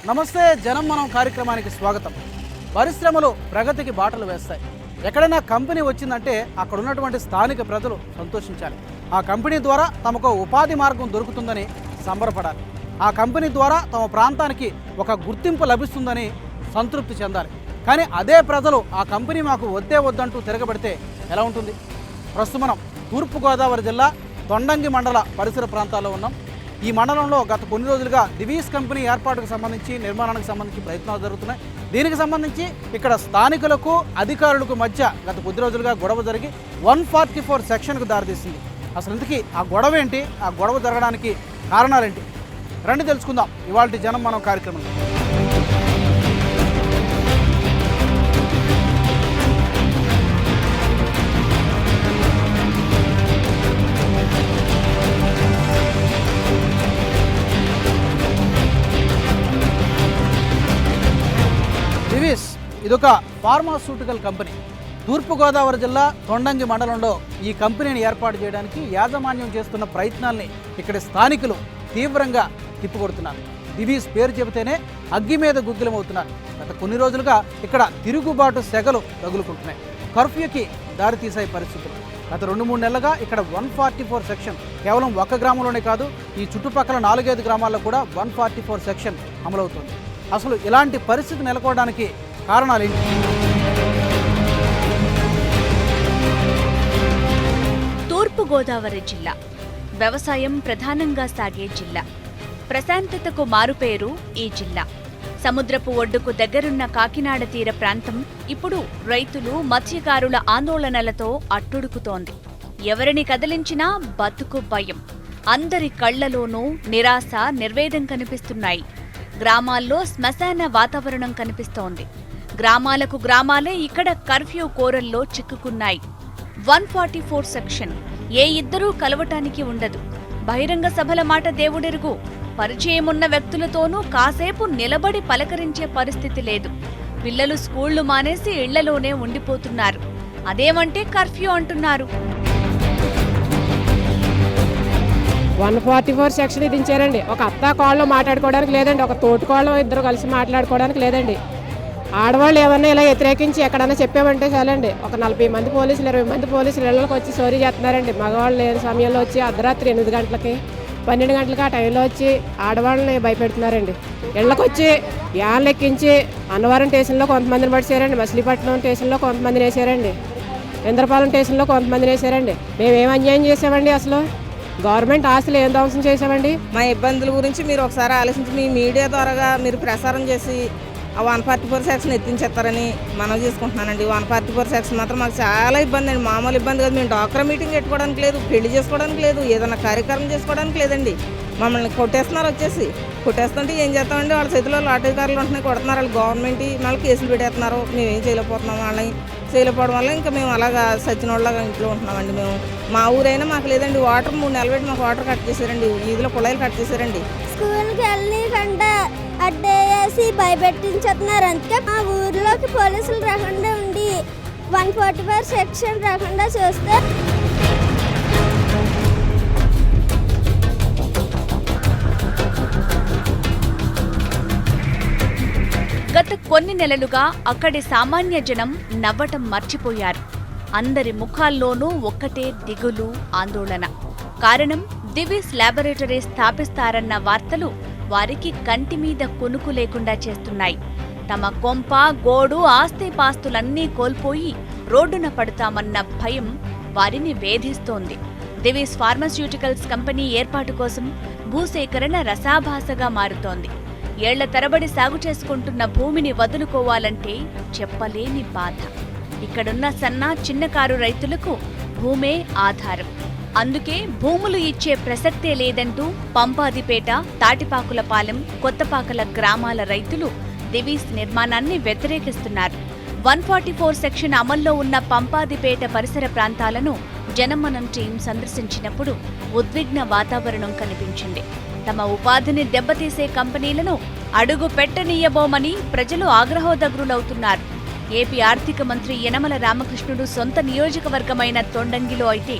నమస్తే జనం మనం కార్యక్రమానికి స్వాగతం. పరిశ్రమలు ప్రగతికి బాటలు వేస్తాయి. ఎక్కడైనా కంపెనీ వచ్చిందంటే అక్కడ ఉన్నటువంటి స్థానిక ప్రజలు సంతోషించాలి. ఆ కంపెనీ ద్వారా తమకు ఉపాధి మార్గం దొరుకుతుందని సంబరపడాలి. ఆ కంపెనీ ద్వారా తమ ప్రాంతానికి ఒక గుర్తింపు లభిస్తుందని సంతృప్తి చెందాలి. కానీ అదే ప్రజలు ఆ కంపెనీ మాకు వద్దే వద్దంటూ తిరగబడితే ఎలా ఉంటుంది? ప్రస్తుతం మనం తూర్పుగోదావరి జిల్లా తొండంగి మండల పరిసర ప్రాంతాల్లో ఉన్నాం. ఈ మండలంలో గత కొన్ని రోజులుగా దివీస్ కంపెనీ ఏర్పాటుకు సంబంధించి నిర్మాణానికి సంబంధించి ప్రయత్నాలు జరుగుతున్నాయి. దీనికి సంబంధించి ఇక్కడ స్థానికులకు అధికారులకు మధ్య గత కొద్ది రోజులుగా గొడవ జరిగి 144 సెక్షన్కు దారితీసింది. అసలు ఇంతకీ ఆ గొడవ ఏంటి? ఆ గొడవ జరగడానికి కారణాలేంటి? రండి తెలుసుకుందాం ఇవాళ జనం మనం కార్యక్రమంలో. దివీస్ ఇదొక ఫార్మాస్యూటికల్ కంపెనీ. తూర్పుగోదావరి జిల్లా తొండంగి మండలంలో ఈ కంపెనీని ఏర్పాటు చేయడానికి యాజమాన్యం చేస్తున్న ప్రయత్నాల్ని ఇక్కడి స్థానికులు తీవ్రంగా తిప్పికొడుతున్నారు. దివీస్ పేరు చెబితేనే అగ్గి మీద గుగ్గిలమవుతున్నారు. గత కొన్ని రోజులుగా ఇక్కడ తిరుగుబాటు సెగలు తగులుకుంటున్నాయి. కర్ఫ్యూకి దారితీసే పరిస్థితులు. గత 2-3 నెలలుగా ఇక్కడ 144 సెక్షన్ కేవలం ఒక గ్రామంలోనే కాదు, ఈ చుట్టుపక్కల 4-5 గ్రామాల్లో కూడా 144 సెక్షన్ అమలవుతుంది. అసలు ఇలాంటి పరిస్థితి నెలకొనడానికి కారణాలు ఏంటి? తూర్పుగోదావరి జిల్లా వ్యవసాయం ప్రధానంగా సాగే జిల్లా. ప్రశాంతతకు మారుపేరు ఈ జిల్లా. సముద్రపు ఒడ్డుకు దగ్గరున్న కాకినాడ తీర ప్రాంతం ఇప్పుడు రైతులు, మత్స్యకారుల ఆందోళనలతో అట్టుడుకుతోంది. ఎవరిని కదిలించినా బతుకు భయం. అందరి కళ్లలోనూ నిరాశ, నిర్వేదం కనిపిస్తున్నాయి. గ్రామాల్లో శ్మశాన వాతావరణం కనిపిస్తోంది. గ్రామాలకు గ్రామాలే ఇక్కడ కర్ఫ్యూ కోరల్లో చిక్కుకున్నాయి. 144 సెక్షన్. ఏ ఇద్దరూ కలవటానికి ఉండదు. బహిరంగ సభల మాట దేవుడెరుగు. పరిచయమున్న వ్యక్తులతోనూ కాసేపు నిలబడి పలకరించే పరిస్థితి లేదు. పిల్లలు స్కూళ్లు మానేసి ఇళ్లలోనే ఉండిపోతున్నారు. అదేమంటే కర్ఫ్యూ అంటున్నారు. 144 సెక్షన్ విధించారండి. ఒక అత్త కోళ్ళు మాట్లాడుకోవడానికి లేదండి, ఒక తోటి కోళ్ళు ఇద్దరు కలిసి మాట్లాడుకోవడానికి లేదండి. ఆడవాళ్ళు ఏమన్నా ఇలా వ్యతిరేకించి ఎక్కడన్నా చెప్పామంటే చాలండి, ఒక 40 మంది పోలీసులు, 20 మంది పోలీసులు ఇళ్ళకి వచ్చి సోరీ చేస్తున్నారండి. మగవాళ్ళు లేని సమయంలో వచ్చి అర్ధరాత్రి 8 గంటలకి 12 గంటలకి ఆ టైంలో వచ్చి ఆడవాళ్ళని భయపెడుతున్నారండి. ఇళ్ళకి వచ్చి వ్యాన్లు ఎక్కించి అన్నవరం స్టేషన్లో కొంతమందిని పట్టేశారండి, మచిలీపట్నం స్టేషన్లో కొంతమందిని వేసారండి, ఇంద్రపాలెం స్టేషన్లో కొంతమందిని వేసారండి. మేమేం అన్యాయం చేసామండి? అసలు గవర్నమెంట్ ఆస్తులు ఏం ధ్వంసం చేసామండి? మా ఇబ్బందుల గురించి మీరు ఒకసారి ఆలోచించి మీ మీడియా ద్వారా మీరు ప్రసారం చేసి ఆ 144 సెక్షన్ ఎత్తించేస్తారని మనం చేసుకుంటున్నానండి. 144 సెక్షన్ మాత్రం మాకు చాలా ఇబ్బంది అండి. మామూలు ఇబ్బంది కాదు. మేము డాక్టర్ మీటింగ్ పెట్టుకోవడానికి లేదు, పెళ్లి చేసుకోవడానికి లేదు, ఏదైనా కార్యక్రమం చేసుకోవడానికి లేదండి. మమ్మల్ని కొట్టేస్తున్నారు. వచ్చేసి కొట్టేస్తుంటే ఏం చేస్తామండి? వాళ్ళ చేతిలో లాఠీకారులు ఉంటున్నాయి, కొడుతున్నారు. వాళ్ళు గవర్నమెంట్ మళ్ళీ కేసులు పెట్టేస్తున్నారు. మేమేం చేయలేకపోతున్నాం. వాళ్ళని చేయలేకపోవడం వల్ల ఇంకా మేము అలాగా సచ్చినోళ్ళగా ఇంట్లో ఉంటున్నామండి. మేము మా ఊరైనా మాకు లేదండి. వాటర్ 3 నెలలు పెట్టి మాకు వాటర్ కట్ చేశారండి. వీధిలో కుళాయిలు కట్ చేశారండి. స్కూల్కి వెళ్ళి కంటే అడ్డేసి భయపెట్టించేస్తున్నారు. అందుకే మా ఊర్లోకి పోలీసులు రాకుండా ఉండి 144 సెక్షన్ రాకుండా చూస్తే గత కొన్ని నెలలుగా అక్కడి సామాన్య జనం నవ్వటం మర్చిపోయారు. అందరి ముఖాల్లోనూ ఒక్కటే దిగులు, ఆందోళన. కారణం దివీస్ ల్యాబొరేటరీ స్థాపిస్తారన్న వార్తలు వారికి కంటి మీద కొనుకు లేకుండా చేస్తున్నాయి. తమ కొంప, గోడు, ఆస్తిపాస్తులన్నీ కోల్పోయి రోడ్డున పడతామన్న భయం వారిని వేధిస్తోంది. దివీస్ ఫార్మాస్యూటికల్స్ కంపెనీ ఏర్పాటు కోసం భూసేకరణ రసాభాసగా మారుతోంది. ఏళ్ల తరబడి సాగు చేసుకుంటున్న భూమిని వదులుకోవాలంటే చెప్పలేని బాధ. ఇక్కడున్న సన్న, చిన్నకారు రైతులకు భూమే ఆధారం. అందుకే భూములు ఇచ్చే ప్రసక్తే లేదంటూ పంపాదిపేట, తాటిపాకులపాలెం, కొత్తపాకల గ్రామాల రైతులు దివీస్ నిర్మాణాన్ని వ్యతిరేకిస్తున్నారు. 144 సెక్షన్ అమల్లో ఉన్న పంపాదిపేట పరిసర ప్రాంతాలను జనమనం టీం సందర్శించినప్పుడు ఉద్విగ్న వాతావరణం కనిపించింది. తమ ఉపాధిని దెబ్బతీసే కంపెనీలను అడుగు పెట్టనీయబోమని ప్రజలు ఆగ్రహోదగ్రులవుతున్నారు. ఏపీ ఆర్థిక మంత్రి యనమల రామకృష్ణుడు సొంత నియోజకవర్గమైన తొండంగిలో అయితే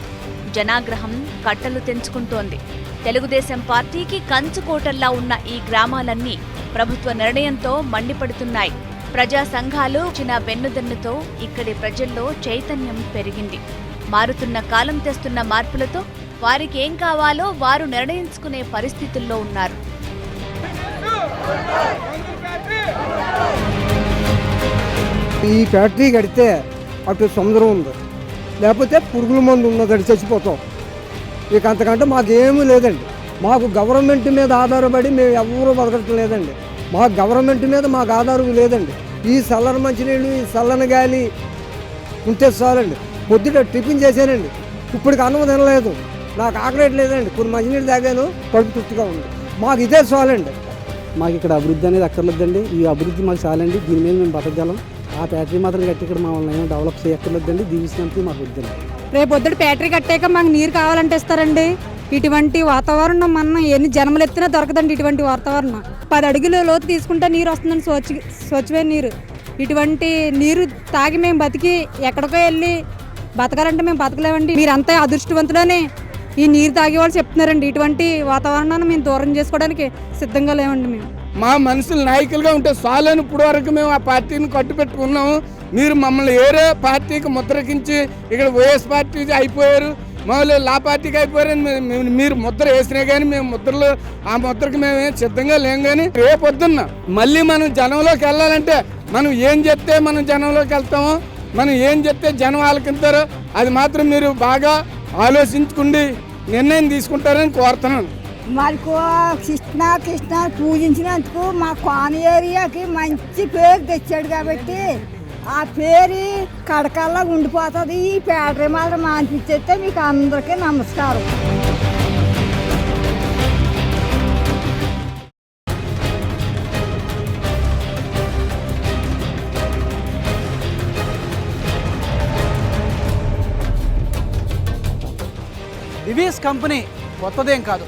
జనాగ్రహం కట్టలు తెంచుకుంటోంది. తెలుగుదేశం పార్టీకి కంచుకోటల్లా ఉన్న ఈ గ్రామాలన్నీ ప్రభుత్వ నిర్ణయంతో మండిపడుతున్నాయి. ప్రజా సంఘాలు ఇచ్చిన వెన్నుదన్నుతో ఇక్కడి ప్రజల్లో చైతన్యం పెరిగింది. మారుతున్న కాలం తెస్తున్న మార్పులతో వారికి ఏం కావాలో వారు నిర్ణయించుకునే పరిస్థితుల్లో ఉన్నారు. ఈ ఫ్యాక్టరీ కడితే అటు సముద్రం ఉంది, లేకపోతే పురుగుల మందు ఉన్నది, చచ్చిపోతాం. ఇక అంతకంటే మాకేమీ లేదండి. మాకు గవర్నమెంట్ మీద ఆధారపడి మేము ఎవరూ బతకటం లేదండి. మాకు గవర్నమెంట్ మీద మాకు ఆధారం లేదండి. ఈ చల్లని మంచినీళ్ళు, ఈ చల్లని గాలి ఉంటే చాలండి. పొద్దుట టిఫిన్ చేశానండి, ఇప్పటికి అన్నం తినలేదు, నాకు ఆకలి లేదండి. కొన్ని మంచినీళ్ళు తాగాను, కడుపు తృప్తిగా ఉంది. మాకు ఇదే చాలండి. మాకు ఇక్కడ అభివృద్ధి అనేది అక్కర్లేదండి. ఈ అభివృద్ధి మాకు చాలండి. దీని మీద మేము బతకగలం. ఆ ఫ్యాక్టరీ మాత్రం కట్టి ఇక్కడ మమ్మల్ని ఏమో డెవలప్ చేయక్కర్లేదండి. దీవించినందుకు మాకు వద్దండి. రేపు పొద్దుట ఫ్యాక్టరీ కట్టాక మాకు నీరు కావాలంటే ఇస్తారండి. ఇటువంటి వాతావరణం మనం ఎన్ని జన్మలు ఎత్తినా దొరకదండి. ఇటువంటి వాతావరణం 10 అడుగుల లోతు తీసుకుంటే నీరు వస్తుందండి, స్వచ్ఛమైన నీరు. ఇటువంటి నీరు తాగి మేము బతికి ఎక్కడికో వెళ్ళి బతకాలంటే మేము బతకలేమండి. మీరంతా అదృష్టవంతులని ఈ నీరు తాగే వాళ్ళు చెప్తున్నారండి. ఇటువంటి వాతావరణాన్ని మేము దూరం చేసుకోవడానికి సిద్ధంగా లేవండి. మేము మా మనుషులు నాయకులుగా ఉంటే చాలని ఇప్పుడు వరకు మేము ఆ పార్టీని కట్టుపెట్టుకున్నాము. మీరు మమ్మల్ని ఏరే పార్టీకి ముద్రకించి ఇక్కడ వైఎస్ పార్టీ అయిపోయారు, మామూలు లా పార్టీకి అయిపోయారని మీరు ముద్ర వేసినా కానీ మేము ముద్రలు ఆ ముద్రకి మేము సిద్ధంగా లేం. కానీ రేపొద్దున్న మళ్ళీ మనం జనంలోకి వెళ్ళాలంటే మనం ఏం చెప్తే మనం జనంలోకి వెళ్తామో, మనం ఏం చెప్తే జనం ఆలకింతారో అది మాత్రం మీరు బాగా ఆలోచించుకుండి నిర్ణయం తీసుకుంటారని కోరుతున్నాను. మాకు కృష్ణ పూజించినందుకు మా కోన ఏరియాకి మంచి పేరు తెచ్చాడు కాబట్టి ఆ పేరు కడకల్లా ఉండిపోతుంది. ఈ ఫ్యాక్టరీ మాత్రం మానిపించేస్తే మీకు అందరికీ నమస్కారం. దివీస్ కంపెనీ కొత్తదేం కాదు.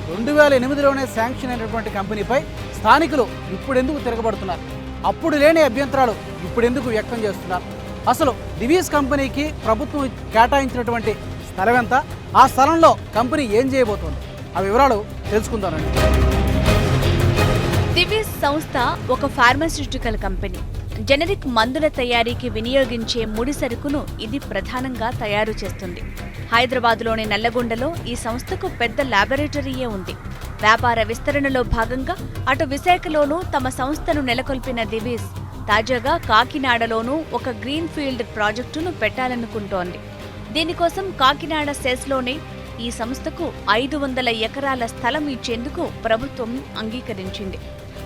2008లోనే శాంక్షన్ అయినటువంటి కంపెనీపై స్థానికులు ఇప్పుడెందుకు తిరగబడుతున్నారు? అప్పుడు లేని అభ్యంతరాలు ఇప్పుడెందుకు వ్యక్తం చేస్తున్నారు? అసలు దివీస్ కంపెనీకి ప్రభుత్వం కేటాయించినటువంటి స్థలం ఎంత? ఆ స్థలంలో కంపెనీ ఏం చేయబోతోంది? ఆ వివరాలు తెలుసుకుందామండి. దివీస్ సంస్థ ఒక ఫార్మాస్యూటికల్ కంపెనీ. జెనరిక్ మందుల తయారీకి వినియోగించే ముడి సరుకును ఇది ప్రధానంగా తయారు చేస్తుంది. హైదరాబాద్లోని నల్లగొండలో ఈ సంస్థకు పెద్ద ల్యాబొరేటరీయే ఉంది. వ్యాపార విస్తరణలో భాగంగా అటు విశాఖలోనూ తమ సంస్థను నెలకొల్పిన దివీస్ తాజాగా కాకినాడలోనూ ఒక గ్రీన్ ఫీల్డ్ ప్రాజెక్టును పెట్టాలనుకుంటోంది. దీనికోసం కాకినాడ సెస్లోనే ఈ సంస్థకు 500 ఎకరాల స్థలం ఇచ్చేందుకు ప్రభుత్వం అంగీకరించింది.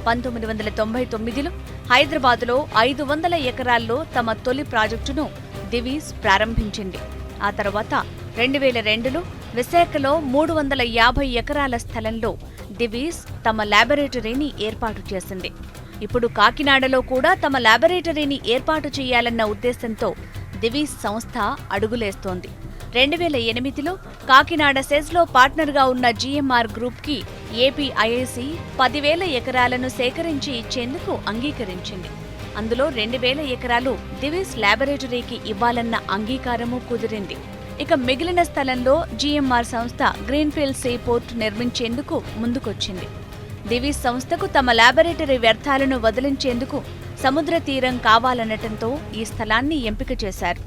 1999లో హైదరాబాద్లో 500 ఎకరాల్లో తమ తొలి ప్రాజెక్టును దివీస్ ప్రారంభించింది. ఆ తర్వాత 2002లో విశాఖలో 350 ఎకరాల స్థలంలో దివీస్ తమ ల్యాబొరేటరీని ఏర్పాటు చేసింది. ఇప్పుడు కాకినాడలో కూడా తమ ల్యాబొరేటరీని ఏర్పాటు చేయాలన్న ఉద్దేశంతో దివీస్ సంస్థ అడుగులేస్తోంది. 2008లో కాకినాడ సెస్లో పార్ట్నర్గా ఉన్న జీఎంఆర్ గ్రూప్కి ఏపీఐఐసి 10,000 ఎకరాలను సేకరించి ఇచ్చేందుకు అంగీకరించింది. అందులో 2,000 ఎకరాలు దివీస్ ల్యాబొరేటరీకి ఇవ్వాలన్న అంగీకారమూ కుదిరింది. ఇక మిగిలిన స్థలంలో జీఎంఆర్ సంస్థ గ్రీన్ఫీల్డ్ సీపోర్ట్ నిర్మించేందుకు ముందుకొచ్చింది. దివీస్ సంస్థకు తమ ల్యాబొరేటరీ వ్యర్థాలను వదిలించేందుకు సముద్ర తీరం కావాలనటంతో ఈ స్థలాన్ని ఎంపిక చేశారు.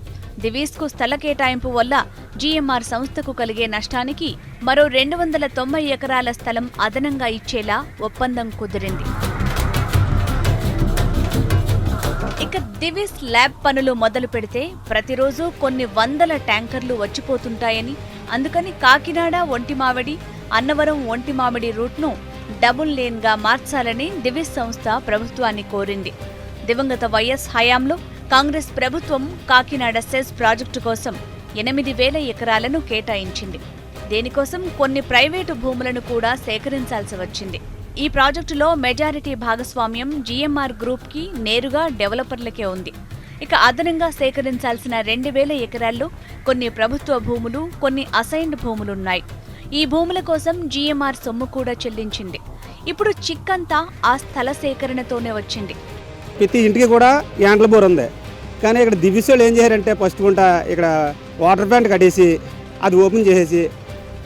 దివీస్కు స్థల కేటాయింపు వల్ల జీఎంఆర్ సంస్థకు కలిగే నష్టానికి మరో 290 ఎకరాల స్థలం అదనంగా ఇచ్చేలా ఒప్పందం కుదిరింది. ఇక దివీస్ ల్యాబ్ పనులు మొదలు పెడితే ప్రతిరోజు కొన్ని 100 ట్యాంకర్లు వచ్చిపోతుంటాయని, అందుకని కాకినాడ ఒంటిమామిడి, అన్నవరం ఒంటిమామిడి రూట్ను డబుల్ లేన్గా మార్చాలని దివీస్ సంస్థ ప్రభుత్వాన్ని కోరింది. దివంగత వైఎస్ హయాంలో కాంగ్రెస్ ప్రభుత్వం కాకినాడ సెస్ ప్రాజెక్టు కోసం 8,000 ఎకరాలను కేటాయించింది. దీనికోసం కొన్ని ప్రైవేటు భూములను కూడా సేకరించాల్సి వచ్చింది. ఈ ప్రాజెక్టులో మెజారిటీ భాగస్వామ్యం జీఎంఆర్ గ్రూప్కి నేరుగా డెవలపర్లకే ఉంది. ఇక అదనంగా సేకరించాల్సిన 2,000 ఎకరాల్లో కొన్ని ప్రభుత్వ భూములు, కొన్ని అసైన్డ్ భూములున్నాయి. ఈ భూముల కోసం జీఎంఆర్ సొమ్ము కూడా చెల్లించింది. ఇప్పుడు చిక్కంతా ఆ స్థల సేకరణతోనే వచ్చింది. ప్రతి ఇంటికి కూడా యాంట్ల బోర్ ఉంది. కానీ ఇక్కడ దివ్యసోళ్ళు ఏం చేశారంటే ఫస్ట్ గుంట ఇక్కడ వాటర్ ప్లాంట్ కట్టేసి అది ఓపెన్ చేసేసి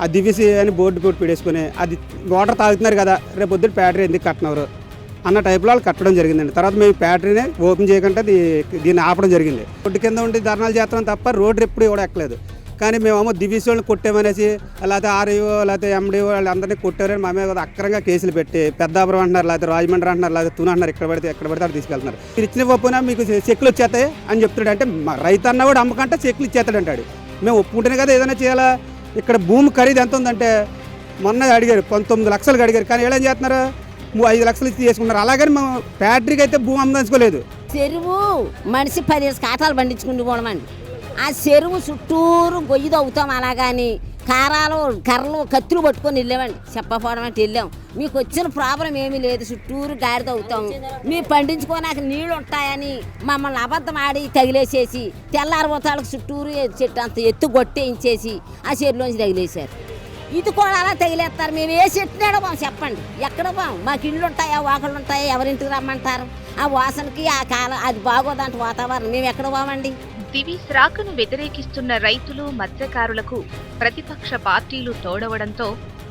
ఆ దివ్యసి అని బోర్డు పెట్టేసుకుని అది వాటర్ తాగుతున్నారు కదా, రేపు పొద్దున్న ఫ్యాక్టరీ ఎందుకు కట్టినవారు, అన్న టైప్లో వాళ్ళు కట్టడం జరిగిందండి. తర్వాత మేము ఫ్యాక్టరీనే ఓపెన్ చేయకుండా దీన్ని ఆపడం జరిగింది. రోడ్డు కింద ఉండి ధర్నాలు చేస్తాం తప్ప రోడ్డు ఎప్పుడు కూడా ఎక్కలేదు. కానీ మేమేమో దివ్యస్ వాళ్ళని కొట్టామనేసి లేకపోతే ఆర్ఐఓ లేకపోతే ఎండిఓ వాళ్ళందరినీ కొట్టారని మా మీద అక్రంగా కేసులు పెట్టి పెద్దాపురం అంటున్నారు, లేకపోతే రాజమండ్రి అంటున్నారు, లేకపోతే తుని అంటున్నారు, ఎక్కడ పడితే అక్కడ తీసుకెళ్తున్నారు. మీరు ఇచ్చిన ఒప్పునా మీకు చెక్కులు వచ్చేస్తాయి అని చెప్తాడు. అంటే రైతు అన్న కూడా అమ్మకంటే చెక్కులు ఇచ్చేస్తాడు అంటాడు. మేము ఒప్పుకుంటేనే కదా ఏదైనా చేయాలా. ఇక్కడ భూమి ఖరీదు ఎంత ఉందంటే మొన్న అడిగారు 19 లక్షలకు అడిగారు. కానీ ఏం చేస్తున్నారు 5 లక్షలు ఇచ్చి చేసుకున్నారు. అలాగని మేము ఫ్యాక్టరీకి అయితే భూమి అమ్మదలుచుకోలేదు. చెరువు మనిషి 10 కాటాలు పండించుకుంటూ పోవడమండి. ఆ చెరువు చుట్టూరు గొయ్యి తవ్వుతాం. అలాగని కారాలు కర్రలు కత్తులు పట్టుకొని వెళ్ళామండి. చెప్పపోవడం అంటే వెళ్ళాం. మీకు వచ్చిన ప్రాబ్లం ఏమీ లేదు. చుట్టూరు గాడి తవ్వుతాం. మీరు పండించుకోనాక నీళ్ళు ఉంటాయని మమ్మల్ని అబద్ధం ఆడి తగిలేసేసి తెల్లారిపోతాళ్ళకి చుట్టూరు చెట్టు అంత ఎత్తు కొట్టేయించేసి ఆ చెరువులోంచి తగిలేశారు. ఇది కూడా అలా తగిలేస్తారు. మేము ఏ చెట్టునాడో బాం చెప్పండి. ఎక్కడ బాం మాకు ఇళ్ళు ఉంటాయా వాకళ్ళు ఉంటాయా ఎవరింటికి రమ్మంటారు? ఆ వాసనకి ఆ కాలం అది బాగోదంటే వాతావరణం మేము ఎక్కడ పోమండి. దివీస్ రాకను వ్యతిరేకిస్తున్న రైతులు మత్స్యకారులకు ప్రతిపక్ష పార్టీలు తోడవడంతో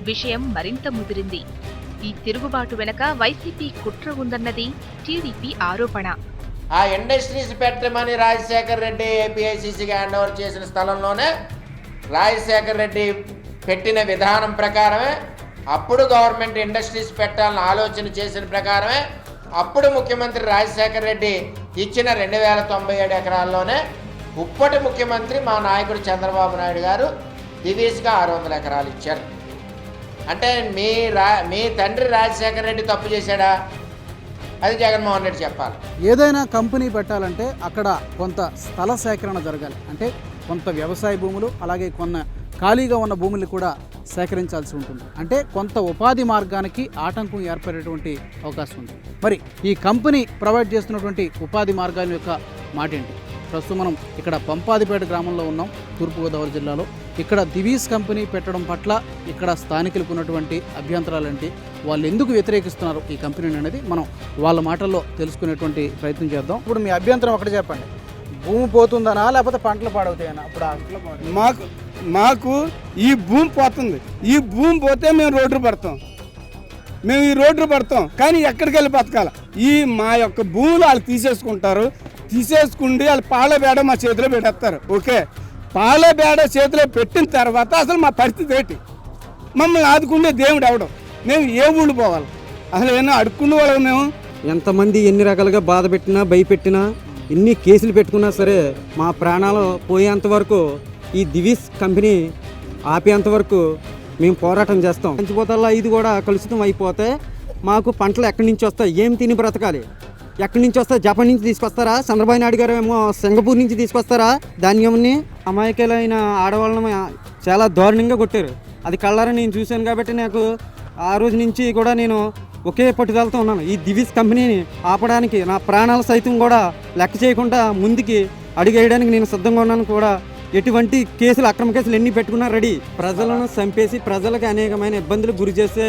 విషయం మరింత ముదిరింది. ఈ తిరుగుబాటు వెనక వైసీపీ కుట్ర ఉందన్నది టీడీపీ ఆరోపణ. ఆ ఇండస్ట్రీస్ పెట్టమని రాజశేఖర్ రెడ్డి ఏపీఐసీసీకి హ్యాండ్ ఓవర్ చేసిన స్థలంలోనే రాజశేఖర్ రెడ్డి పెట్టిన విధానం ప్రకారమే అప్పుడు గవర్నమెంట్ ఇండస్ట్రీస్ పెట్టాలని ఆలోచన చేసిన ప్రకారమే అప్పుడు ముఖ్యమంత్రి రాజశేఖర్ రెడ్డి ఇచ్చిన 2097 ఎకరాల్లోనే ఇప్పటి ముఖ్యమంత్రి మా నాయకుడు చంద్రబాబు నాయుడు గారు దివీస్గా 600 ఎకరాలు ఇచ్చారు. అంటే మీ తండ్రి రాజశేఖర్ రెడ్డి తప్పు చేశాడా? అది జగన్మోహన్ రెడ్డి చెప్పాలి. ఏదైనా కంపెనీ పెట్టాలంటే అక్కడ కొంత స్థల సేకరణ జరగాలి. అంటే కొంత వ్యవసాయ భూములు అలాగే కొన్ని ఖాళీగా ఉన్న భూములు కూడా సేకరించాల్సి ఉంటుంది. అంటే కొంత ఉపాధి మార్గానికి ఆటంకం ఏర్పడేటువంటి అవకాశం ఉంది. మరి ఈ కంపెనీ ప్రొవైడ్ చేస్తున్నటువంటి ఉపాధి మార్గాల యొక్క మాట ఏంటి? ప్రస్తుతం మనం ఇక్కడ పంపాదిపేట గ్రామంలో ఉన్నాం, తూర్పుగోదావరి జిల్లాలో. ఇక్కడ దివీస్ కంపెనీ పెట్టడం పట్ల ఇక్కడ స్థానికులకు ఉన్నటువంటి అభ్యంతరాలు ఏంటి, వాళ్ళు ఎందుకు వ్యతిరేకిస్తున్నారు ఈ కంపెనీని అనేది మనం వాళ్ళ మాటల్లో తెలుసుకునేటువంటి ప్రయత్నం చేద్దాం. ఇప్పుడు మీ అభ్యంతరం ఒకటి చెప్పండి. భూమి పోతుందనా లేకపోతే పంటలు పాడవుతాయనా? ఇప్పుడు మాకు ఈ భూమి పోతుంది. ఈ భూమి పోతే మేము రోడ్డు పడతాం. కానీ ఎక్కడికి వెళ్ళి బతకాలి? ఈ మా యొక్క భూములు వాళ్ళు తీసేసుకుంటే వాళ్ళు పాలబేడ మా చేతిలో పెట్టేస్తారు. ఓకే, పాలబేడ చేతిలో పెట్టిన తర్వాత అసలు మా పరిస్థితి ఏంటి? మమ్మల్ని ఆదుకునే దేవుడు అవడం. మేము ఏ ఊళ్ళు పోవాలి? అసలు ఏమన్నా అడుక్కునే వాళ్ళం మేము. ఎంతమంది ఎన్ని రకాలుగా బాధ పెట్టినా భయపెట్టినా ఎన్ని కేసులు పెట్టుకున్నా సరే మా ప్రాణాలు పోయేంత వరకు ఈ దివీస్ కంపెనీ ఆపేంత వరకు మేము పోరాటం చేస్తాం. పంచిపోతల్లో ఇది కూడా కలుషితం అయిపోతే మాకు పంటలు ఎక్కడి నుంచి వస్తాయి? ఏం తిని బ్రతకాలి? ఎక్కడి నుంచి వస్తాయి? జపాన్ నుంచి తీసుకొస్తారా? చంద్రబాబు నాయుడు గారు ఏమో సింగపూర్ నుంచి తీసుకొస్తారా? ధాన్యంని అమాయకులైన ఆడవాళ్ళని చాలా దారుణంగా కొట్టారు. అది కళ్ళారా నేను చూశాను. కాబట్టి నాకు ఆ రోజు నుంచి కూడా నేను ఒకే పట్టుదలతో ఉన్నాను. ఈ దివీస్ కంపెనీని ఆపడానికి నా ప్రాణాల సైతం కూడా లెక్క చేయకుండా ముందుకి అడుగేయడానికి నేను సిద్ధంగా ఉన్నాను. కూడా ఎటువంటి కేసులు అక్రమ కేసులు ఎన్ని పెట్టుకున్నా రెడీ. ప్రజలను చంపేసి ప్రజలకు అనేకమైన ఇబ్బందులు గురి చేసే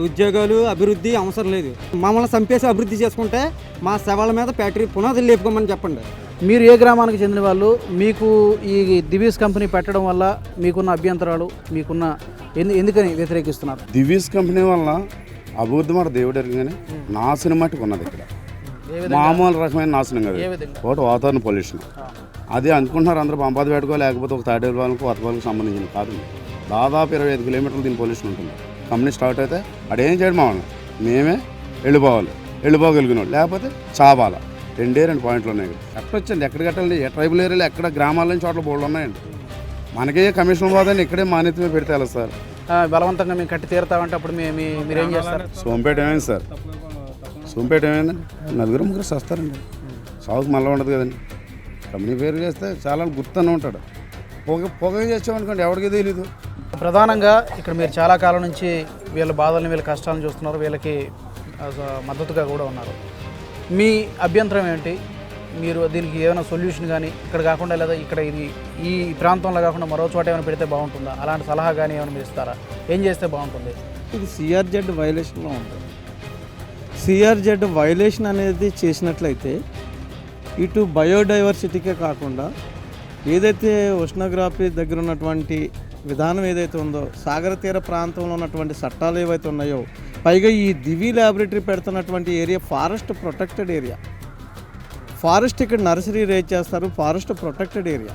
ఉద్యోగాలు అభివృద్ధి అవసరం లేదు. మమ్మల్ని చంపేసి అభివృద్ధి చేసుకుంటే మా శవాల మీద ఫ్యాక్టరీ పునాదులు లేపుకోమని చెప్పండి. మీరు ఏ గ్రామానికి చెందిన వాళ్ళు? మీకు ఈ దివీస్ కంపెనీ పెట్టడం వల్ల మీకున్న అభ్యంతరాలు మీకున్న ఎందుకని వ్యతిరేకిస్తున్నారు? దివీస్ కంపెనీ వల్ల అభివృద్ధి మాట దేవుడు ఎరగానే నాశనం మట్టుకు ఉన్నది. ఇక్కడ మామూలు రకమైన నాశనం కదా. ఒకటి వాతావరణ పొల్యూషన్. అది అనుకుంటున్నారు అందరూ పంపాదిపేటకో లేకపోతే ఒక తాడేపల్లికో కొత్తపల్లికి సంబంధించిన కాదు. దాదాపు 25 కిలోమీటర్లు దీని పొల్యూషన్ ఉంటుంది. కంపెనీ స్టార్ట్ అయితే అడేం చేయడం మామూలు మేమే వెళ్ళిపోగలిగినాడు, లేకపోతే చావాలా. 2 పాయింట్లు ఉన్నాయి. ఎక్కడ వచ్చింది? ఎక్కడ కట్టాలి? ట్రైబల్ ఏరియాలో ఎక్కడ గ్రామాలని చోట్ల బోర్డులు ఉన్నాయండి. మనకే కమిషన్ పోదని ఇక్కడే మాన్యతమే పెడితే వెళ్ళదు సార్. బలవంతంగా మేము కట్టి తీరుతామంటే అప్పుడు మీరేం చేస్తారు? సోంపేట ఏమైంది సార్? సోంపేట ఏమైందండి? 4-3 వస్తారండి. సాగుకు మళ్ళీ ఉండదు కదండి. కంపెనీ పేరు చేస్తే చాలా గుర్తునే ఉంటాడు. పొగ చేసామనుకోండి ఎవరికి తెలీదు. ప్రధానంగా ఇక్కడ మీరు చాలా కాలం నుంచి వీళ్ళ బాధల్ని వీళ్ళ కష్టాలను చూస్తున్నారు, వీళ్ళకి మద్దతుగా కూడా ఉన్నారు. మీ అభ్యంతరం ఏంటి? మీరు దీనికి ఏమైనా సొల్యూషన్ కానీ ఇక్కడ కాకుండా లేదా ఇక్కడ ఇది ఈ ప్రాంతంలో కాకుండా మరో చోట ఏమైనా పెడితే బాగుంటుందా? అలాంటి సలహా కానీ ఏమైనా మీరు ఇస్తారా? ఏం చేస్తే బాగుంటుంది? ఇది సిఆర్జెడ్ వైలేషన్లో ఉంటుంది. సిఆర్జెడ్ వైలేషన్ అనేది చేసినట్లయితే ఇటు బయోడైవర్సిటీకే కాకుండా ఏదైతే ఉష్ణోగ్రఫీ దగ్గర ఉన్నటువంటి విధానం ఏదైతే ఉందో, సాగర తీర ప్రాంతంలో ఉన్నటువంటి చట్టాలు ఏవైతే ఉన్నాయో పైగా ఈ దివి ల్యాబొరేటరీ పెడుతున్నటువంటి area forest protected area. Forest ఇక్కడ నర్సరీ రేజ్ చేస్తారు, ఫారెస్ట్ ప్రొటెక్టెడ్ ఏరియా.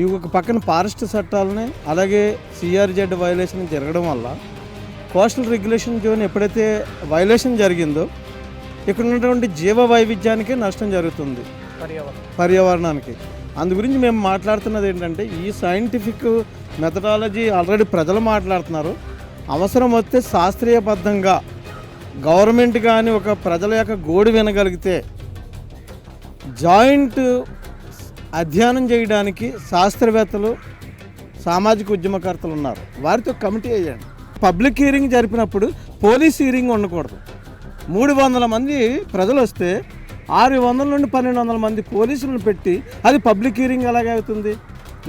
ఇవి ఒక పక్కన ఫారెస్ట్ చట్టాలని అలాగే సిఆర్జెడ్ వైలేషన్ జరగడం వల్ల కోస్టల్ రెగ్యులేషన్ జోన్ ఎప్పుడైతే వైలేషన్ జరిగిందో ఇక్కడ ఉన్నటువంటి జీవ వైవిధ్యానికి నష్టం జరుగుతుంది, పర్యావరణానికి. అందు గురించి మేము మాట్లాడుతున్నది ఏంటంటే ఈ సైంటిఫిక్ మెథడాలజీ ఆల్రెడీ ప్రజలు మాట్లాడుతున్నారు. అవసరం వస్తే శాస్త్రీయబద్ధంగా గవర్నమెంట్ కానీ ఒక ప్రజల యొక్క గోడు వినగలిగితే జాయింట్ అధ్యయనం చేయడానికి శాస్త్రవేత్తలు సామాజిక ఉద్యమకర్తలు ఉన్నారు, వారితో కమిటీ వేయండి. పబ్లిక్ హీరింగ్ జరిపినప్పుడు పోలీస్ హీరింగ్ ఉండకూడదు. 300 మంది ప్రజలు వస్తే 600 నుండి 1200 మంది పోలీసులను పెట్టి అది పబ్లిక్ హీరింగ్ ఎలాగవుతుంది?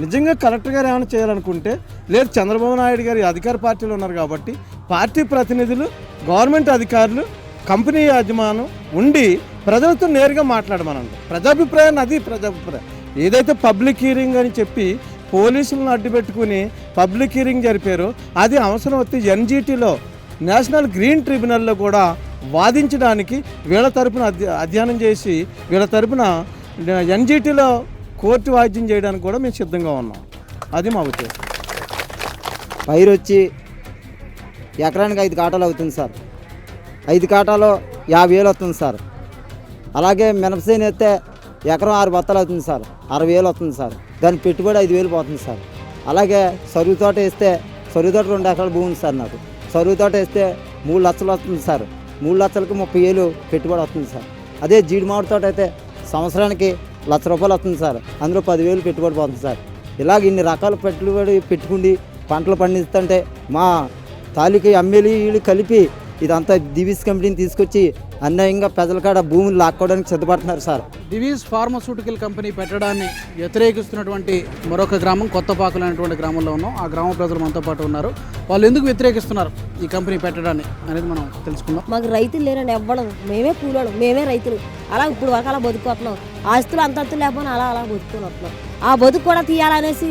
నిజంగా కలెక్టర్ గారు ఏమైనా చేయాలనుకుంటే, లేదు చంద్రబాబు నాయుడు గారి అధికార పార్టీలో ఉన్నారు కాబట్టి పార్టీ ప్రతినిధులు, గవర్నమెంట్ అధికారులు, కంపెనీ యాజమానం ఉండి ప్రజలతో నేరుగా మాట్లాడమనండి. ప్రజాభిప్రాయాన్ని, అది ప్రజాభిప్రాయం. ఏదైతే పబ్లిక్ హీరింగ్ అని చెప్పి పోలీసులను అడ్డుపెట్టుకుని పబ్లిక్ హీరింగ్ జరిపారో అది అవసరం వస్తే ఎన్జిటిలో నేషనల్ గ్రీన్ ట్రిబ్యునల్లో కూడా వాదించడానికి వీళ్ళ తరపున అధ్యయనం చేసి వీళ్ళ తరపున ఎన్జిటిలో కోర్టు వాయిద్యం చేయడానికి కూడా మేము సిద్ధంగా ఉన్నాం. అది మా ఉద్దేశం. పైరు వచ్చి ఎకరానికి 5 కాటాలు అవుతుంది సార్. 5 కాటాలో 50,000 వస్తుంది సార్. అలాగే మినపసేను వేస్తే ఎకరం 6 బత్తాలు అవుతుంది సార్, 60,000 వస్తుంది సార్. దాని పెట్టుబడి 5,000 పోతుంది సార్. అలాగే సరుగు తోట వేస్తే, సరుగు తోట 2 ఎకరాల భూమి ఉంది సార్ నాకు. సరుగు తోట వేస్తే 3 లక్షలు వస్తుంది సార్. 3 లక్షలకు 30,000 పెట్టుబడి వస్తుంది సార్. అదే జీడి మామిడి తోట అయితే సంవత్సరానికి 1,00,000 రూపాయలు వస్తుంది సార్. అందులో 10,000 పెట్టుబడి పోతుంది సార్. ఇలాగ ఇన్ని రకాల పెట్టుబడి పెట్టుకుని పంటలు పండిస్తుంటే మా తాలూకా ఎమ్మెల్యే వీళ్ళు కలిపి ఇదంతా దివీస్ కంపెనీని తీసుకొచ్చి అన్యాయంగా ప్రజల కాడ భూములు లాక్కోవడానికి సిద్ధపడుతున్నారు సార్. దివీస్ ఫార్మాస్యూటికల్ కంపెనీ పెట్టడాన్ని వ్యతిరేకిస్తున్నటువంటి మరొక గ్రామం కొత్తపాకులు అనేటువంటి గ్రామంలో ఉన్నాం. ఆ గ్రామ ప్రజలు మనతో పాటు ఉన్నారు. వాళ్ళు ఎందుకు వ్యతిరేకిస్తున్నారు ఈ కంపెనీ పెట్టడాన్ని అనేది మనం తెలుసుకుందాం. మాకు రైతులు లేరండి, ఎవ్వడం మేమే కూలోడు, మేమే రైతులు. అలా ఇప్పుడు వరకు అలా బతుకుతున్నాం. ఆస్తులు అంతస్తులు లేకపోయినా అలా బతుకుని వస్తున్నాం. ఆ బతుకు కూడా తీయాలనేసి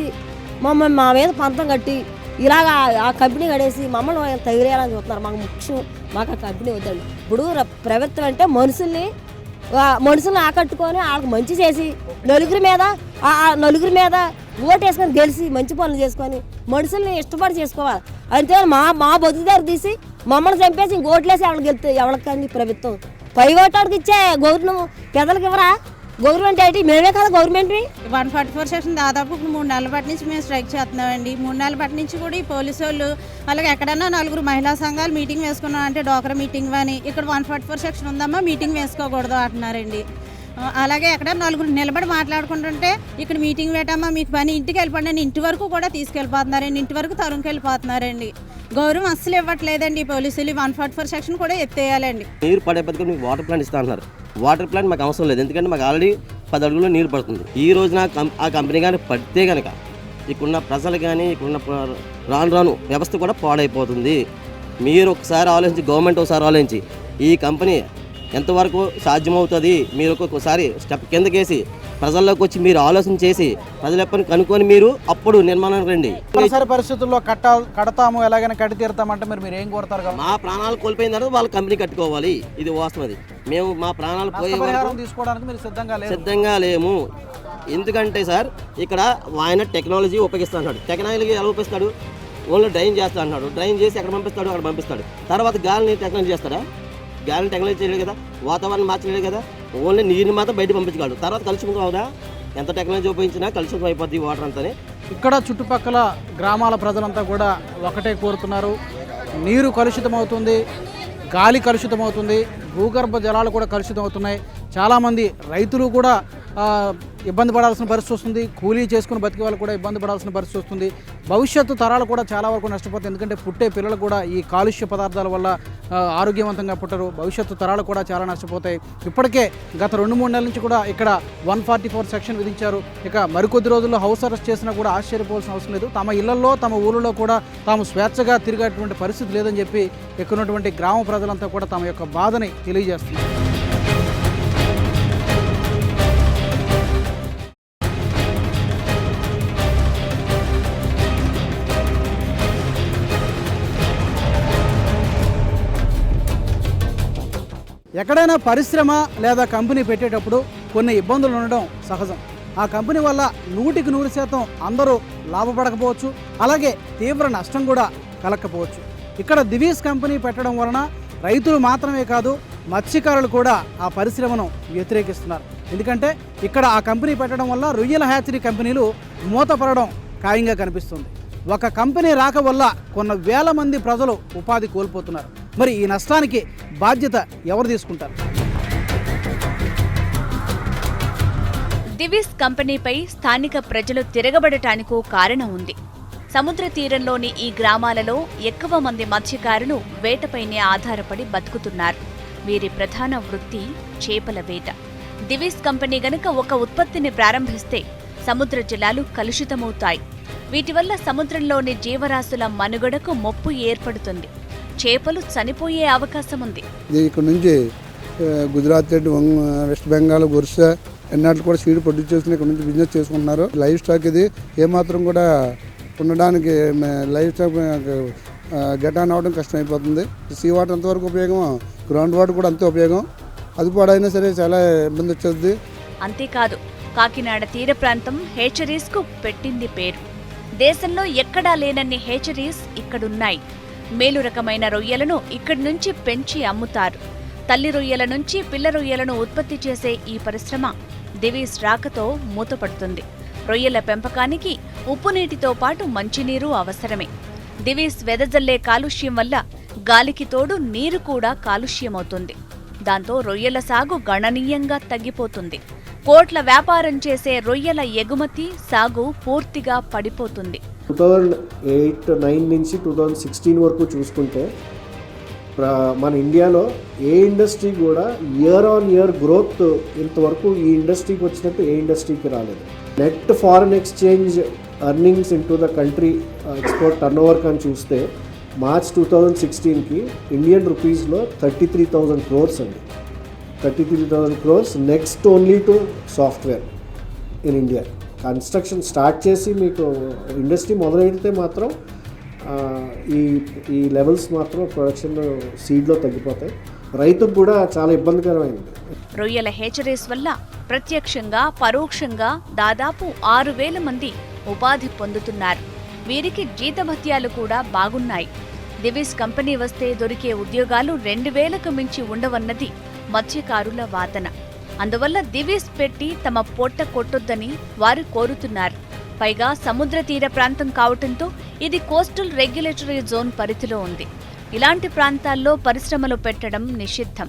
మమ్మల్ని మా మీద పంతం కట్టి ఇలాగా ఆ కంపెనీ కడేసి మమ్మల్ని తగిలేయాలని చూస్తున్నారు. మాకు ముఖ్యం, మాకు ఆ కంపెనీ వద్దండి. ఇప్పుడు ప్రభుత్వం అంటే మనుషుల్ని ఆకట్టుకొని వాళ్ళకి మంచి చేసి నలుగురి మీద ఓటేసుకొని గెలిచి మంచి పనులు చేసుకొని మనుషుల్ని ఇష్టపడి చేసుకోవాలి. అంతే మా బతుకుదారు తీసి మమ్మల్ని చంపేసి ఇంకోట్లేసి ఎవరికి వెళ్తే ఎవరికండి ప్రభుత్వం? పై ఓటాడికి ఇచ్చే గవర్నమెంట్ పెద్దలకి ఇవ్వరా? గవర్నమెంట్ ఏంటి? మేమే కదా గవర్నమెంట్. 144 సెక్షన్ దాదాపు 3 నెలల పాటు నుంచి మేము స్ట్రైక్ చేస్తున్నామండి. 3 నెలల పాటు నుంచి కూడా ఈ పోలీసు వాళ్ళు అలాగే ఎక్కడన్నా 4 మహిళా సంఘాలు మీటింగ్ వేసుకున్నాం అంటే డోక్రా మీటింగ్ అని, ఇక్కడ 144 సెక్షన్ ఉందమ్మా మీటింగ్ వేసుకోకూడదు అంటున్నారండి. అలాగే ఎక్కడ 4 నిలబడి మాట్లాడుకుంటుంటే ఇక్కడ మీటింగ్ పెట్టమ్మా మీకు పని ఇంటికి వెళ్ళిపోండి అని ఇంటి వరకు కూడా తీసుకెళ్ళిపోతున్నారండి. ఇంటి వరకు తరుముకెళ్ళిపోతున్నారండి. గౌరవం అస్సలు ఇవ్వట్లేదండి పోలీసులు. 144 సెక్షన్ కూడా ఎత్తేయాలండి. నీరు పడే పద్ధతికి మీకు వాటర్ ప్లాంట్ ఇస్తా అంటున్నారు. వాటర్ ప్లాంట్ మాకు అవసరం లేదు, ఎందుకంటే మాకు ఆల్రెడీ 10 అడుగుల్లో నీరు పడుతుంది. ఈ రోజున ఆ కంపెనీ కానీ పడితే కనుక ఇక్కడున్న ప్రజలు కానీ ఇక్కడున్న రాను వ్యవస్థ కూడా పాడైపోతుంది. మీరు ఒకసారి ఆలోచించి, గవర్నమెంట్ ఒకసారి ఆలోచించి ఈ కంపెనీ ఎంతవరకు సాధ్యమవుతుంది మీరు ఒక్కొక్కసారి స్టెప్ కిందకేసి ప్రజల్లోకి వచ్చి మీరు ఆలోచన చేసి ప్రజల పని కనుక్కొని మీరు అప్పుడు నిర్మాణం రండి. తప్పనిసరి పరిస్థితుల్లో కడతాము, ఎలాగైనా కట్టి తీరుతామంటే మీరు ఏం కోరుతారు కదా? మా ప్రాణాలు కోల్పోయిన తర్వాత వాళ్ళ కంపెనీ కట్టుకోవాలి. ఇది వాస్తవం. అది మేము మా ప్రాణాలు పోయే తీసుకోవడానికి మీరు సిద్ధంగా లేము. ఎందుకంటే సార్ ఇక్కడ ఆయన టెక్నాలజీ ఉపయోగిస్తాడు. టెక్నాలజీ ఎలా ఉపయోగిస్తాడు? ఓన్లీ డ్రైన్ చేస్తా అన్నాడు. డ్రైన్ చేసి ఎక్కడ పంపిస్తాడు అక్కడ పంపిస్తాడు. తర్వాత గాలిని టెక్నాలజీ చేస్తాడా? గాలిని టెక్నాలజీ చేయలేదు కదా, వాతావరణం మార్చలేదు కదా, ఓన్లీ నీరుని మాత్రం బయట పంపించగలడు. తర్వాత కలుషితం అవుదా? ఎంత టెక్నాలజీ ఉపయోగించినా కలుషితం అయిపోద్ది వాటర్ అంతానే. ఇక్కడ చుట్టుపక్కల గ్రామాల ప్రజలంతా కూడా ఒకటే కోరుతున్నారు. నీరు కలుషితం అవుతుంది, గాలి కలుషితం అవుతుంది, భూగర్భ జలాలు కూడా కలుషితం అవుతున్నాయి. చాలామంది రైతులు కూడా ఇబ్బంది పడాల్సిన పరిస్థితి వస్తుంది. కూలీ చేసుకుని బతికే వాళ్ళు కూడా ఇబ్బంది పడాల్సిన పరిస్థితి వస్తుంది. భవిష్యత్తు తరాలు కూడా చాలా వరకు నష్టపోతాయి. ఎందుకంటే పుట్టే పిల్లలు కూడా ఈ కాలుష్య పదార్థాల వల్ల ఆరోగ్యవంతంగా పుట్టరు. భవిష్యత్తు తరాలు కూడా చాలా నష్టపోతాయి. ఇప్పటికే గత 2-3 నెలల నుంచి కూడా ఇక్కడ 144 సెక్షన్ విధించారు. ఇక మరికొద్ది రోజుల్లో హౌస్ అరెస్ట్ చేసినా కూడా ఆశ్చర్యపోవాల్సిన అవసరం లేదు. తమ ఇళ్లలో తమ ఊళ్ళలో కూడా తాము స్వేచ్ఛగా తిరిగేటువంటి పరిస్థితి లేదని చెప్పి ఇక్కడ ఉన్నటువంటి గ్రామ ప్రజలంతా కూడా తమ యొక్క బాధని తెలియజేస్తున్నారు. ఎక్కడైనా పరిశ్రమ లేదా కంపెనీ పెట్టేటప్పుడు కొన్ని ఇబ్బందులు ఉండడం సహజం. ఆ కంపెనీ వల్ల 100% అందరూ లాభపడకపోవచ్చు, అలాగే తీవ్ర నష్టం కూడా కలగకపోవచ్చు. ఇక్కడ దివీస్ కంపెనీ పెట్టడం వలన రైతులు మాత్రమే కాదు, మత్స్యకారులు కూడా ఆ పరిశ్రమను వ్యతిరేకిస్తున్నారు. ఎందుకంటే ఇక్కడ ఆ కంపెనీ పెట్టడం వల్ల రొయ్యల హ్యాచరీ కంపెనీలు మూతపడడం ఖాయంగా కనిపిస్తుంది. ఒక కంపెనీ రాక వల్ల కొన్ని వేల మంది ప్రజలు ఉపాధి కోల్పోతున్నారు. మరి ఈ నష్టానికి బాధ్యత ఎవరు తీసుకుంటారు? దివీస్ కంపెనీపై స్థానిక ప్రజలు తిరగబడటానికో కారణం ఉంది. సముద్ర తీరంలోని ఈ గ్రామాలలో ఎక్కువ మంది మత్స్యకారులు వేటపైనే ఆధారపడి బతుకుతున్నారు. వీరి ప్రధాన వృత్తి చేపల వేట. దివీస్ కంపెనీ గనుక ఒక ఉత్పత్తిని ప్రారంభిస్తే సముద్ర జలాలు కలుషితమవుతాయి. వీటి వల్ల సముద్రంలోని జీవరాశుల మనుగడకు ముప్పు ఏర్పడుతుంది. చేపలు చనిపోయే అవకాశం ఉంది. ఇక్కడ నుంచి గుజరాత్, వెస్ట్ బెంగాల్, ఒరిస్సా ఎన్నాళ్ళు కూడా సీడ్ ప్రొడ్యూస్ చేసుకుని ఇక్కడ నుంచి బిజినెస్ చేసుకుంటున్నారు. లైవ్ స్టాక్ ఇది ఏమాత్రం కూడా ఉండడానికి లైవ్ స్టాక్ గెట్ ఆన్ అవ్వడం కష్టమైపోతుంది. సీ వాటర్ ఎంతవరకు ఉపయోగం, గ్రౌండ్ వాటర్ కూడా అంతే ఉపయోగం. అది పాడైనా సరే చాలా ఇబ్బంది వచ్చేది. అంతేకాదు, కాకినాడ తీర ప్రాంతం హేచరీస్కు పెట్టింది పేరు. దేశంలో ఎక్కడా లేనన్ని హేచరీస్ ఇక్కడున్నాయి. మేలు రకమైన రొయ్యలను ఇక్కడి నుంచి పెంచి అమ్ముతారు. తల్లి రొయ్యల నుంచి పిల్ల రొయ్యలను ఉత్పత్తి చేసే ఈ పరిశ్రమ దివీస్ రాకతో మూతపడుతుంది. రొయ్యల పెంపకానికి ఉప్పు నీటితో పాటు మంచినీరు అవసరమే. దివీస్ వెదజల్లే కాలుష్యం వల్ల గాలికి తోడు నీరు కూడా కాలుష్యమవుతుంది. దాంతో రొయ్యల సాగు గణనీయంగా తగ్గిపోతుంది. కోట్ల వ్యాపారం చేసే రొయ్యల ఎగుమతి, సాగు పూర్తిగా పడిపోతుంది. 2008-9 నుంచి 2016 వరకు చూసుకుంటే మన ఇండియాలో ఏ ఇండస్ట్రీ కూడా ఇయర్ గ్రోత్ ఇంతవరకు ఈ ఇండస్ట్రీకి వచ్చినట్టు ఏ ఇండస్ట్రీకి రాలేదు. Net foreign exchange earnings into the country export turn over కానీ చూస్తే మార్చ్ 2016కి ఇండియన్ రూపీస్లో 33,000 crores అండి. 33,000 crores next only to software in India. Construction start చేసి మీకు ఇండస్ట్రీ మొదలైతే మాత్రం ఈ లెవెల్స్ మాత్రం ప్రొడక్షన్ సీడ్లో తగ్గిపోతాయి. రైతుకు కూడా చాలా ఇబ్బందికరమైంది. రొయ్యల హేచరీస్ వల్ల ప్రత్యక్షంగా పరోక్షంగా దాదాపు 6,000 మంది ఉపాధి పొందుతున్నారు. వీరికి జీతభత్యాలు కూడా బాగున్నాయి. దివీస్ కంపెనీ వస్తే దొరికే ఉద్యోగాలు 2,000కు మించి ఉండవన్నది మత్స్యకారుల వాదన. అందువల్ల దివీస్ పెట్టి తమ పొట్ట కొట్టొద్దని వారు కోరుతున్నారు. పైగా సముద్ర తీర ప్రాంతం కావటంతో ఇది కోస్టల్ రెగ్యులేటరీ జోన్ పరిధిలో ఉంది. ఇలాంటి ప్రాంతాల్లో పరిశ్రమలు పెట్టడం నిషిద్ధం.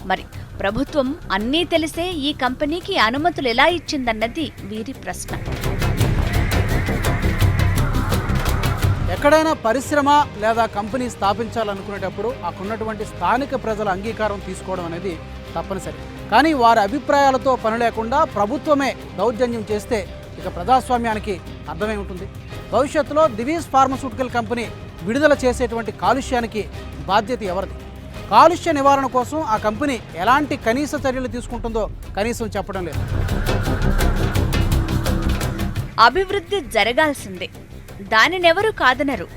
మరి ప్రభుత్వం అన్నీ తెలిసే ఈ కంపెనీకి అనుమతులు ఎలా ఇచ్చిందన్నది వీరి ప్రశ్న. ఎక్కడైనా పరిశ్రమ లేదా కంపెనీ స్థాపించాలనుకునేటప్పుడు అక్కడున్నటువంటి స్థానిక ప్రజల అంగీకారం తీసుకోవడం అనేది తప్పనిసరి. కానీ వారి అభిప్రాయాలతో పని లేకుండా ప్రభుత్వమే దౌర్జన్యం చేస్తే ఇక ప్రజాస్వామ్యానికి అర్థమై ఉంటుంది. భవిష్యత్తులో దివీస్ ఫార్మస్యూటికల్ కంపెనీ విడుదల చేసేటువంటి కాలుష్యానికి బాధ్యత ఎవరిది? కాలుష్య నివారణ కోసం ఆ కంపెనీ ఎలాంటి కనీస చర్యలు తీసుకుంటుందో కనీసం చెప్పడం లేదు. అభివృద్ధి జరగాల్సిందే, దానినెవరూ కాదనరు.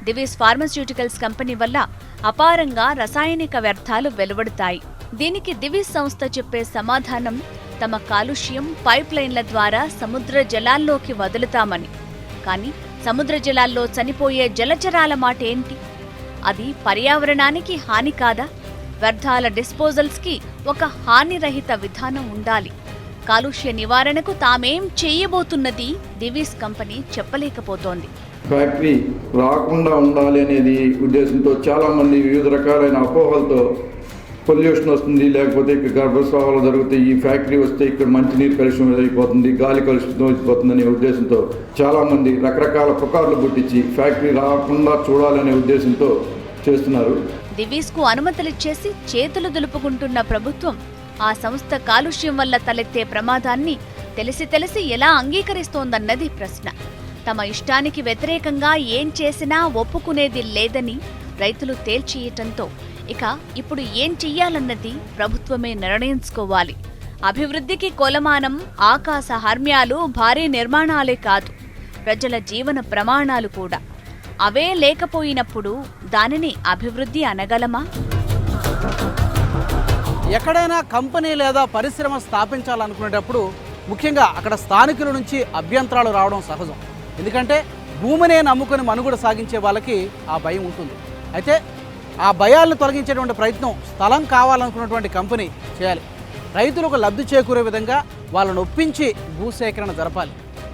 దివీస్ ఫార్మస్యూటికల్స్ కంపెనీ వల్ల అపారంగా రసాయనిక వ్యర్థాలు వెలువడతాయి. దీనికి దివీస్ సంస్థ చెప్పే సమాధానం తమ కాలుష్యం పైప్ లైన్ల ద్వారా సముద్ర జలాల్లోకి వదులుతామని. కానీ సముద్ర జలాల్లో చనిపోయే జలచరాల మాట ఏంటి? అది పర్యావరణానికి హాని కాదా? వ్యర్థాల డిస్పోజల్స్కి ఒక హానిరహిత విధానం ఉండాలి. కాలుష్య నివారణకు తామేం చేయబోతున్నది దివీస్ కంపెనీ చెప్పలేకపోతోంది. ఫ్యాక్టరీ రాకుండా ఉండాలి అనేది ఉద్దేశంతో చాలామంది వివిధ రకాలైన అపోహలతో పొల్యూషన్ వస్తుంది, లేకపోతే ఇక్కడ గర్భస్రావాలు జరుగుతాయి, ఈ ఫ్యాక్టరీ వస్తే ఇక్కడ మంచినీరు కలుషితం అయిపోతుంది, గాలి కలుషితం అయిపోతుంది అనే ఉద్దేశంతో చాలామంది రకరకాల పుకార్లు పుట్టించి ఫ్యాక్టరీ రాకుండా చూడాలనే ఉద్దేశంతో చేస్తున్నారు. దివీస్కు అనుమతులిచ్చేసి చేతులు దులుపుకుంటున్న ప్రభుత్వం ఆ సంస్థ కాలుష్యం వల్ల తలెత్తే ప్రమాదాన్ని తెలిసి ఎలా అంగీకరిస్తోందన్నది ప్రశ్న. తమ ఇష్టానికి వ్యతిరేకంగా ఏం చేసినా ఒప్పుకునేది లేదని రైతులు తేల్చియటంతో ఇక ఇప్పుడు ఏం చెయ్యాలన్నది ప్రభుత్వమే నిర్ణయించుకోవాలి. అభివృద్ధికి కొలమానం ఆకాశ హర్మ్యాలు, భారీ నిర్మాణాలే కాదు, ప్రజల జీవన ప్రమాణాలు కూడా. అవే లేకపోయినప్పుడు దానిని అభివృద్ధి అనగలమా? ఎక్కడైనా కంపెనీ లేదా పరిశ్రమ స్థాపించాలనుకునేటప్పుడు ముఖ్యంగా అక్కడ స్థానికుల నుంచి అభ్యంతరాలు రావడం సహజం. ఎందుకంటే భూమినే నమ్ముకొని మనుగడ సాగించే వాళ్ళకి ఆ భయం ఉంటుంది. అయితే ఆ భయాలను తొలగించేటువంటి ప్రయత్నం స్థలం కావాలనుకున్నటువంటి కంపెనీ చేయాలి. రైతులకు లబ్ధి చేకూరే విధంగా వాళ్ళను ఒప్పించి భూసేకరణ జరపాలి.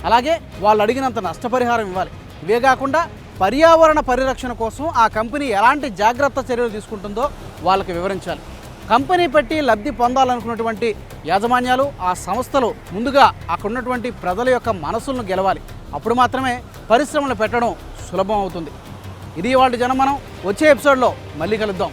అలాగే వాళ్ళు అడిగినంత నష్టపరిహారం ఇవ్వాలి. ఇవే కాకుండా పర్యావరణ పరిరక్షణ కోసం ఆ కంపెనీ ఎలాంటి జాగ్రత్త చర్యలు తీసుకుంటుందో వాళ్ళకి వివరించాలి. కంపెనీ పెట్టి లబ్ధి పొందాలనుకున్నటువంటి యాజమాన్యాలు, ఆ సంస్థలు ముందుగా అక్కడ ఉన్నటువంటి ప్రజల యొక్క మనసులను గెలవాలి. అప్పుడు మాత్రమే పరిశ్రమలు పెట్టడం సులభం అవుతుంది. ఇది ఇవాళ జనం. మనం వచ్చే ఎపిసోడ్లో మళ్ళీ కలుద్దాం.